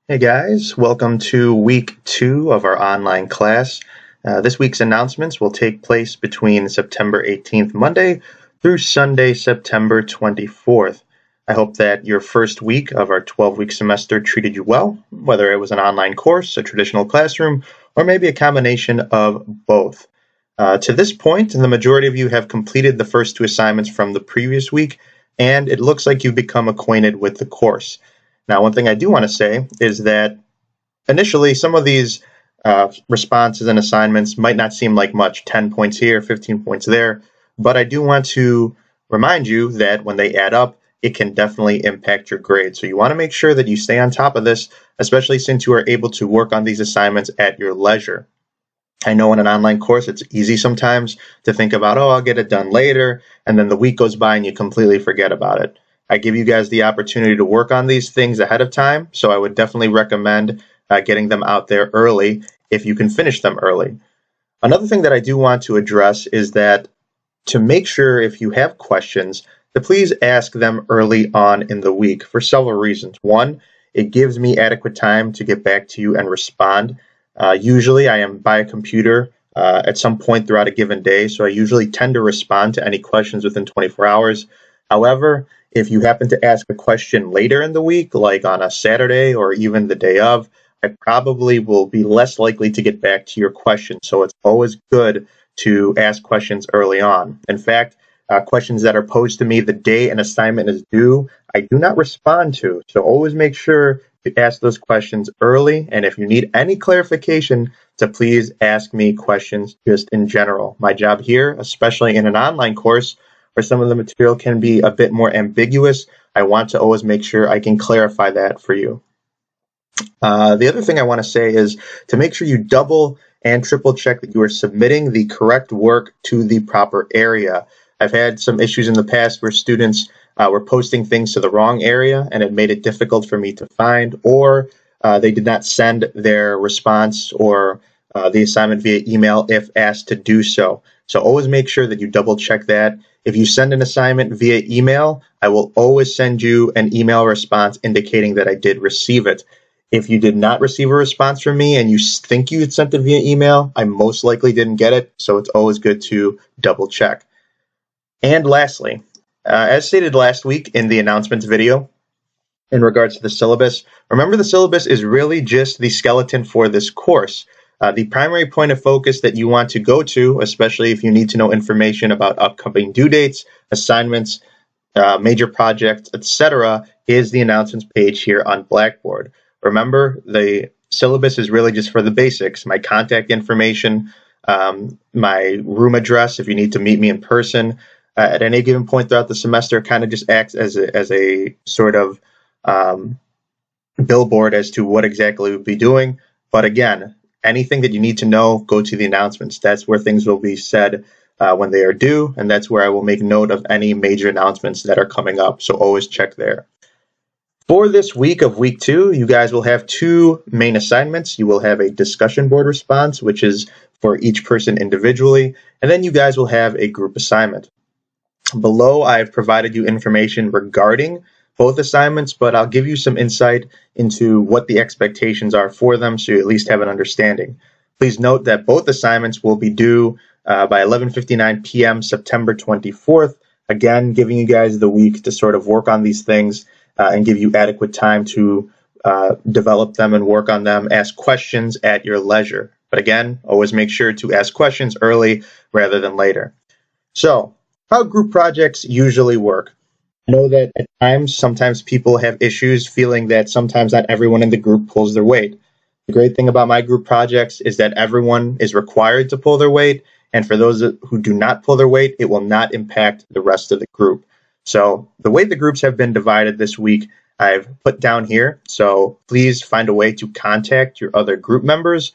Hey guys, welcome to week 2 of our online class. This week's announcements will take place between September 18th, Monday, through Sunday, September 24th. I hope that your first week of our 12-week semester treated you well, whether it was an online course, a traditional classroom, or maybe a combination of both. To this point, the majority of you have completed the first 2 assignments from the previous week, and it looks like you've become acquainted with the course. Now, one thing I do want to say is that initially some of these responses and assignments might not seem like much, 10 points here, 15 points there, but I do want to remind you that when they add up, it can definitely impact your grade. So you want to make sure that you stay on top of this, especially since you are able to work on these assignments at your leisure. I know in an online course, it's easy sometimes to think about, oh, I'll get it done later, and then the week goes by and you completely forget about it. I give you guys the opportunity to work on these things ahead of time, so I would definitely recommend getting them out there early if you can finish them early. Another thing that I do want to address is that to make sure if you have questions, to please ask them early on in the week for several reasons. One, it gives me adequate time to get back to you and respond. Usually I am by a computer at some point throughout a given day, so I usually tend to respond to any questions within 24 hours. However, if you happen to ask a question later in the week, like on a Saturday or even the day of, I probably will be less likely to get back to your question. So it's always good to ask questions early on. In fact, questions that are posed to me the day an assignment is due, I do not respond to. So always make sure to ask those questions early. And if you need any clarification, to please ask me questions just in general. My job here, especially in an online course, where some of the material can be a bit more ambiguous, I want to always make sure I can clarify that for you. The other thing I want to say is to make sure you double and triple check that you are submitting the correct work to the proper area. I've had some issues in the past where students were posting things to the wrong area and it made it difficult for me to find, or they did not send their response or the assignment via email if asked to do so. So always make sure that you double check that. If you send an assignment via email, I will always send you an email response indicating that I did receive it. If you did not receive a response from me and you think you had sent it via email, I most likely didn't get it, so it's always good to double check. And lastly, as stated last week in the announcements video, in regards to the syllabus, remember the syllabus is really just the skeleton for this course. The primary point of focus that you want to go to, especially if you need to know information about upcoming due dates, assignments, major projects, etc., is the announcements page here on Blackboard. Remember, the syllabus is really just for the basics, my contact information, my room address if you need to meet me in person. At any given point throughout the semester, it kind of just acts as a sort of billboard as to what exactly we'll be doing. But again, anything that you need to know, go to the announcements. That's where things will be said when they are due, and that's where I will make note of any major announcements that are coming up. So always check there. For this week of week 2, you guys will have 2 main assignments. You will have a discussion board response, which is for each person individually, and then you guys will have a group assignment. Below, I've provided you information regarding both assignments, but I'll give you some insight into what the expectations are for them so you at least have an understanding. Please note that both assignments will be due by 11:59 p.m. September 24th, again, giving you guys the week to sort of work on these things and give you adequate time to develop them and work on them, ask questions at your leisure. But again, always make sure to ask questions early rather than later. So, how group projects usually work. I know that at times, sometimes people have issues feeling that sometimes not everyone in the group pulls their weight. The great thing about my group projects is that everyone is required to pull their weight, and for those who do not pull their weight, it will not impact the rest of the group. So the way the groups have been divided this week, I've put down here, so please find a way to contact your other group members,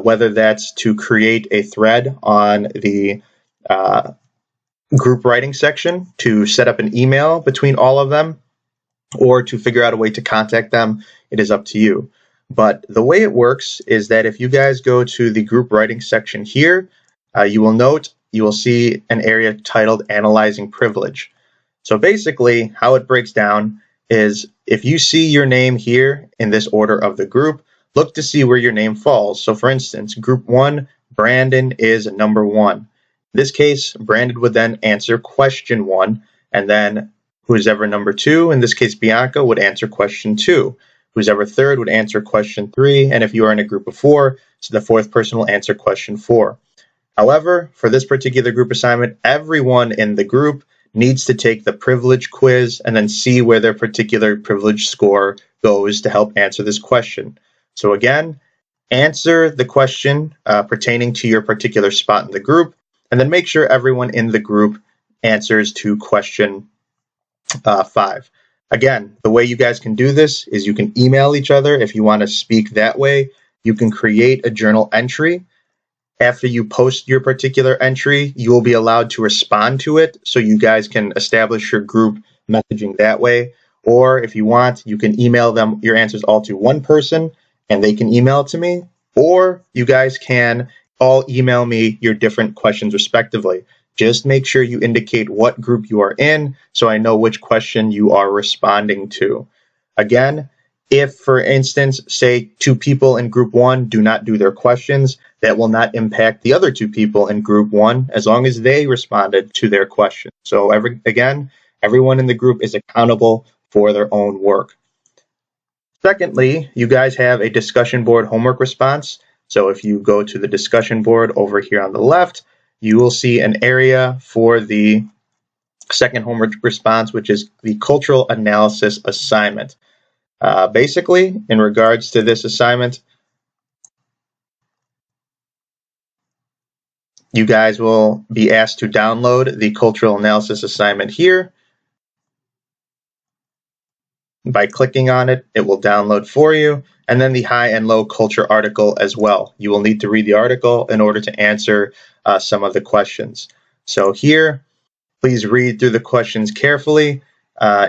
whether that's to create a thread on the group writing section to set up an email between all of them, or to figure out a way to contact them. It is up to you. But the way it works is that if you guys go to the group writing section here, you will see an area titled Analyzing Privilege. So basically, how it breaks down is if you see your name here in this order of the group, look to see where your name falls. So for instance, group 1, Brandon is number 1. In this case, Brandon would then answer question 1, and then who's ever number 2, in this case Bianca, would answer question 2. Who's ever third would answer question 3, and if you are in a group of 4, so the fourth person will answer question 4. However, for this particular group assignment, everyone in the group needs to take the privilege quiz and then see where their particular privilege score goes to help answer this question. So again, answer the question pertaining to your particular spot in the group, and then make sure everyone in the group answers to question 5. Again, the way you guys can do this is you can email each other if you want to speak that way. You can create a journal entry. After you post your particular entry, you will be allowed to respond to it, so you guys can establish your group messaging that way. Or if you want, you can email them your answers all to one person and they can email it to me, or you guys can all email me your different questions respectively. Just make sure you indicate what group you are in so I know which question you are responding to. Again, if, for instance, say 2 people in group 1 do not do their questions, that will not impact the other 2 people in group 1 as long as they responded to their question. So everyone in the group is accountable for their own work. Secondly, you guys have a discussion board homework response. So if you go to the discussion board over here on the left, you will see an area for the second homework response, which is the cultural analysis assignment. Basically, in regards to this assignment, you guys will be asked to download the cultural analysis assignment here. By clicking on it, it will download for you, and then the high and low culture article as well. You will need to read the article in order to answer some of the questions. So here, please read through the questions carefully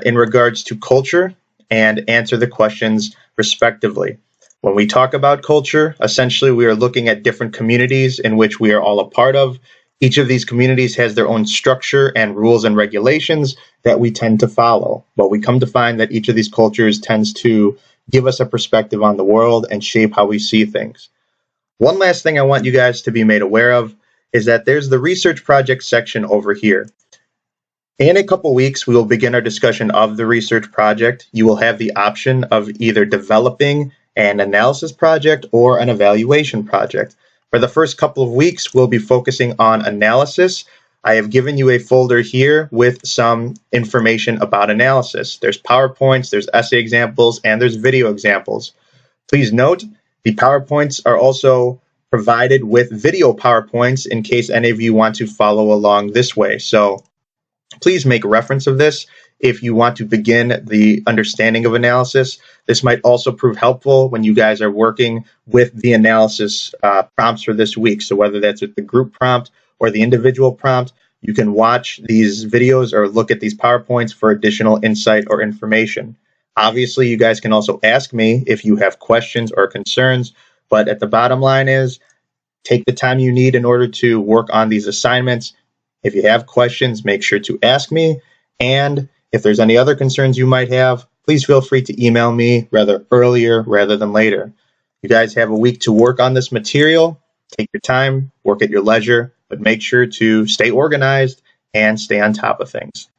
in regards to culture and answer the questions respectively. When we talk about culture, essentially we are looking at different communities in which we are all a part of. Each of these communities has their own structure and rules and regulations that we tend to follow. But we come to find that each of these cultures tends to give us a perspective on the world and shape how we see things. One last thing I want you guys to be made aware of is that there's the research project section over here. In a couple weeks, we will begin our discussion of the research project. You will have the option of either developing an analysis project or an evaluation project. For the first couple of weeks, we'll be focusing on analysis. I have given you a folder here with some information about analysis. There's PowerPoints, there's essay examples, and there's video examples. Please note, the PowerPoints are also provided with video PowerPoints in case any of you want to follow along this way. So please make reference of this if you want to begin the understanding of analysis. This might also prove helpful when you guys are working with the analysis prompts for this week. So whether that's with the group prompt or the individual prompt, you can watch these videos or look at these PowerPoints for additional insight or information. Obviously, you guys can also ask me if you have questions or concerns, but at the bottom line is take the time you need in order to work on these assignments. If you have questions, make sure to ask me. And if there's any other concerns you might have, please feel free to email me earlier rather than later. You guys have a week to work on this material. Take your time, work at your leisure, but make sure to stay organized and stay on top of things.